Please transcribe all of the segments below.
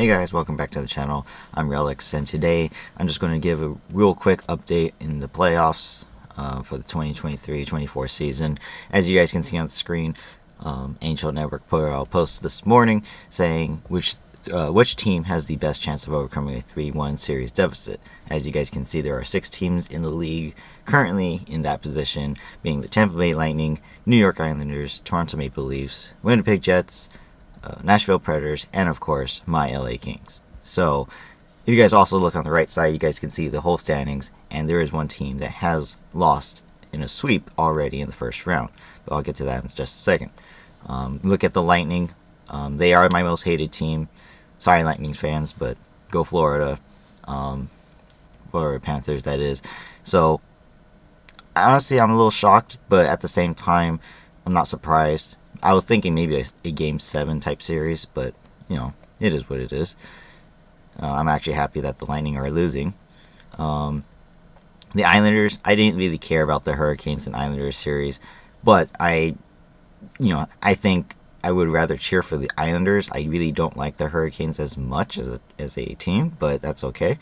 Hey guys, welcome back to the channel. I'm Relix, and today I'm just going to give a real quick update in the playoffs for the 2023-24 season. As you guys can see on the screen, NHL Network put out a post this morning saying which team has the best chance of overcoming a 3-1 series deficit. As you guys can see, there are 6 teams in the league currently in that position, being the Tampa Bay Lightning, New York Islanders, Toronto Maple Leafs, Winnipeg Jets, Nashville Predators, and of course my LA Kings. So if you guys also look on the right side, you guys can see the whole standings, and there is one team that has lost in a sweep already in the first round, but I'll get to that in just a second. Look at the Lightning. They are my most hated team. Sorry, Lightning fans, but go Florida. Florida Panthers, that is. So honestly, I'm a little shocked, but at the same time, I'm not surprised. I was thinking maybe a Game 7 type series, but, you know, it is what it is. I'm actually happy that the Lightning are losing. The Islanders, I didn't really care about the Hurricanes and Islanders series, but I think I would rather cheer for the Islanders. I really don't like the Hurricanes as much as a team, but that's okay.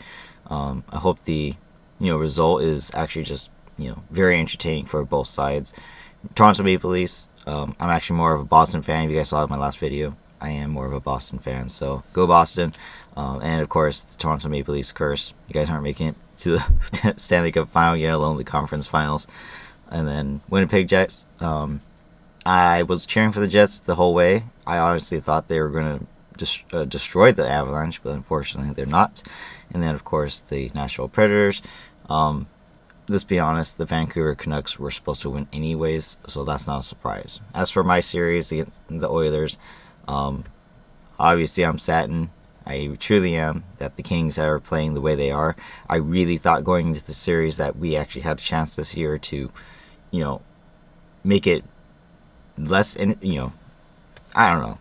I hope the result is actually just very entertaining for both sides. Toronto Maple Leafs. I'm actually more of a Boston fan. If you guys saw my last video, I am more of a Boston fan. So go Boston. And of course, the Toronto Maple Leafs curse. You guys aren't making it to the Stanley Cup final, yet alone the conference finals. And then Winnipeg Jets. I was cheering for the Jets the whole way. I honestly thought they were going to destroy the Avalanche, but unfortunately they're not. And then, of course, the Nashville Predators. Let's be honest, the Vancouver Canucks were supposed to win anyways, so that's not a surprise. As for my series against the Oilers, obviously I'm saddened. I truly am that the Kings are playing the way they are. I really thought going into the series that we actually had a chance this year to, make it less, I don't know.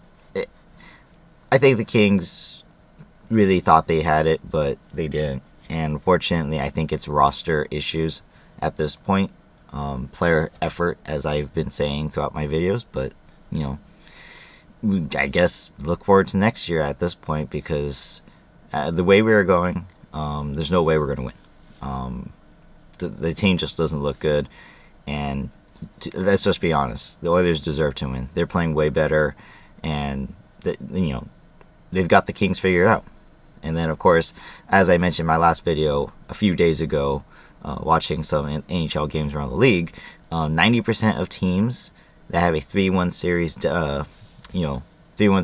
I think the Kings really thought they had it, but they didn't. And unfortunately, I think it's roster issues at this point. Player effort, as I've been saying throughout my videos. But, I guess look forward to next year at this point, because the way we are going, there's no way we're going to win. The team just doesn't look good. And let's just be honest. The Oilers deserve to win. They're playing way better. And, they've got the Kings figured out. And then, of course, as I mentioned in my last video a few days ago, watching some NHL games around the league, 90% of teams that have a 3-1 series, 3-1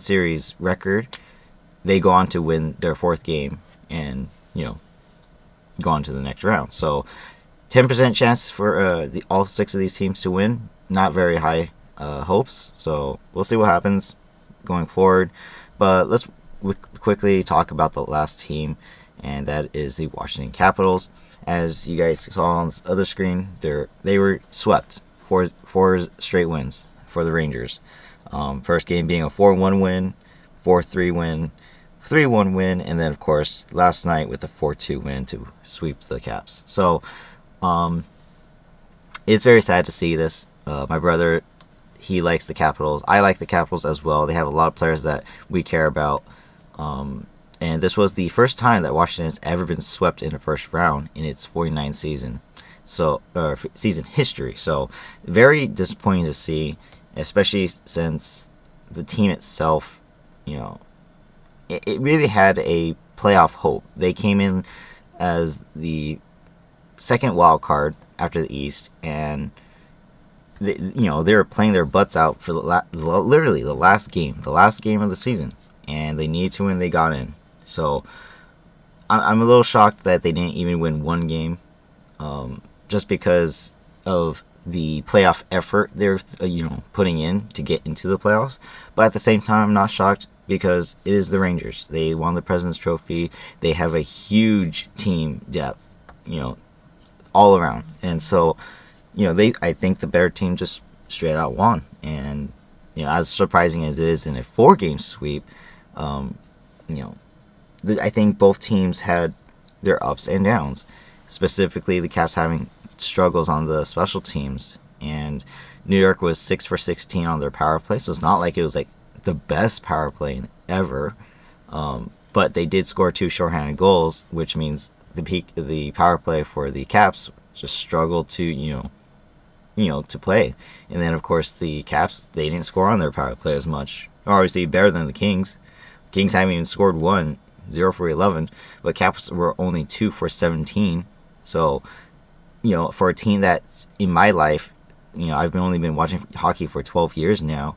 series record, they go on to win their 4th game and, go on to the next round. So, 10% chance for all 6 of these teams to win. Not very high hopes. So, we'll see what happens going forward. But let's quickly talk about the last team, and that is the Washington Capitals. As you guys saw on this other screen, they were swept. Four straight wins for the Rangers. First game being a 4-1 win, 4-3 win, 3-1 win, and then of course last night with a 4-2 win to sweep the Caps. So it's very sad to see this. My brother, he likes the Capitals. I like the Capitals as well. They have a lot of players that we care about. And this was the first time that Washington has ever been swept in the first round in its 49 season, season history. So very disappointing to see, especially since the team itself, it really had a playoff hope. They came in as the second wild card after the East, and they were playing their butts out for literally the last game of the season. And they needed to win, they got in. So I'm a little shocked that they didn't even win one game, just because of the playoff effort they're putting in to get into the playoffs. But at the same time, I'm not shocked because it is the Rangers. They won the President's Trophy. They have a huge team depth, all around. And so, I think the better team just straight out won. And as surprising as it is in a 4-game sweep, I think both teams had their ups and downs. Specifically, the Caps having struggles on the special teams, and New York was 6 for 16 on their power play. So it's not like it was like the best power play ever. but they did score 2 shorthanded goals, which means the power play for the Caps just struggled to to play. And then of course the Caps, they didn't score on their power play as much. Obviously better than the Kings. Kings haven't even scored one, 0 for 11, but Caps were only 2 for 17. So for a team that's in my life, I've only been watching hockey for 12 years now.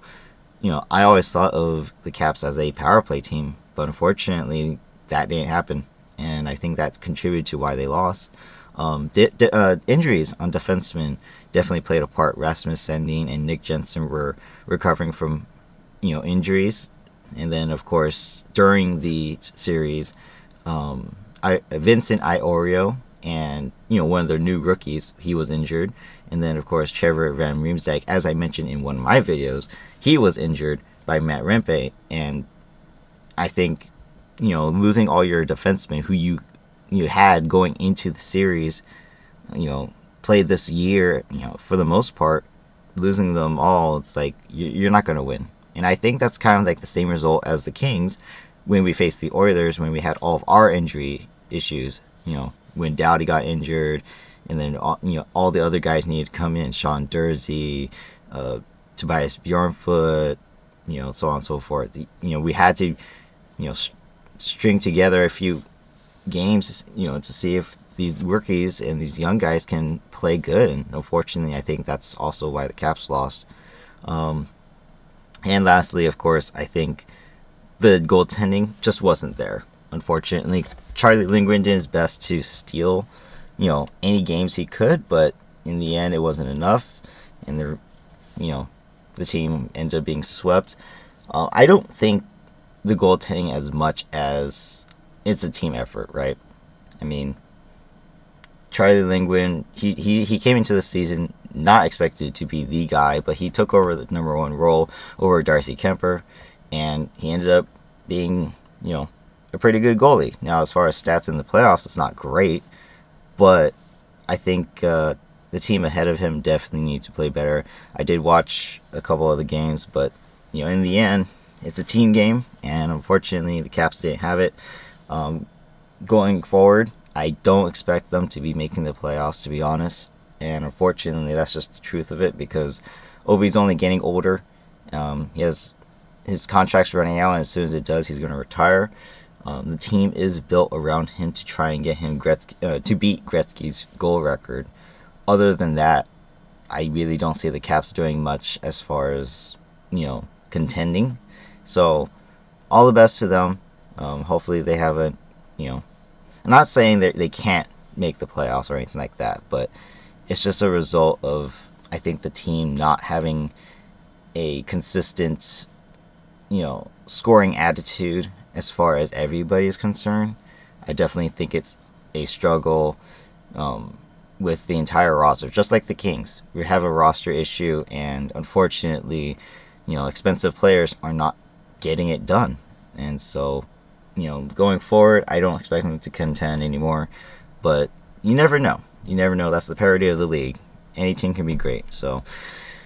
I always thought of the Caps as a power play team, but unfortunately that didn't happen, and I think that contributed to why they lost. Injuries on defensemen definitely played a part. Rasmus Sandin and Nick Jensen were recovering from injuries, and then of course during the series, Vincent Iorio and one of their new rookies, he was injured. And then of course Trevor Van Riemsdyk, as I mentioned in one of my videos, he was injured by Matt Rempe. And I think losing all your defensemen who you had going into the series, played this year, for the most part, losing them all, it's like you're not going to win. And I think that's kind of like the same result as the Kings when we faced the Oilers, when we had all of our injury issues. When Doughty got injured, and then all the other guys needed to come in, Sean Dursey, Tobias Bjornfoot, so on and so forth. We had to string together a few games, to see if these rookies and these young guys can play good. And unfortunately, I think that's also why the Caps lost. And lastly, of course, I think the goaltending just wasn't there. Unfortunately, Charlie Lindgren did his best to steal, any games he could, but in the end, it wasn't enough, and the team ended up being swept. I don't think the goaltending as much as it's a team effort, right? I mean, Charlie Lindgren, he came into the season not expected to be the guy, but he took over the number 1 role over Darcy Kemper, and he ended up being, a pretty good goalie. Now, as far as stats in the playoffs, it's not great, but I think the team ahead of him definitely need to play better. I did watch a couple of the games, but in the end, it's a team game, and unfortunately, the Caps didn't have it. Going forward, I don't expect them to be making the playoffs, to be honest, and unfortunately, that's just the truth of it, because Ovi's only getting older. He has his contract's running out, and as soon as it does, he's going to retire. The team is built around him to try and get him to beat Gretzky's goal record. Other than that, I really don't see the Caps doing much as far as contending. So, all the best to them. Hopefully, they have a I'm not saying that they can't make the playoffs or anything like that, but it's just a result of, I think, the team not having a consistent scoring attitude as far as everybody is concerned. I definitely think it's a struggle with the entire roster, just like the Kings. We have a roster issue, and unfortunately, expensive players are not getting it done. And so, going forward, I don't expect them to contend anymore. But you never know. You never know. That's the parity of the league. Any team can be great. So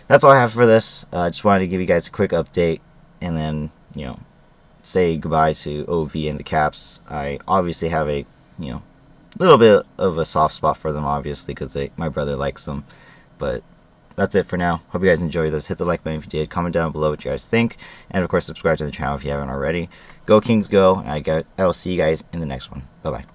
that's all I have for this. I just wanted to give you guys a quick update, and then, say goodbye to OV and the Caps. I obviously have a, little bit of a soft spot for them, obviously, because my brother likes them. But that's it for now. Hope you guys enjoyed this. Hit the like button if you did. Comment down below what you guys think. And, of course, subscribe to the channel if you haven't already. Go Kings, go. And I will see you guys in the next one. Bye-bye.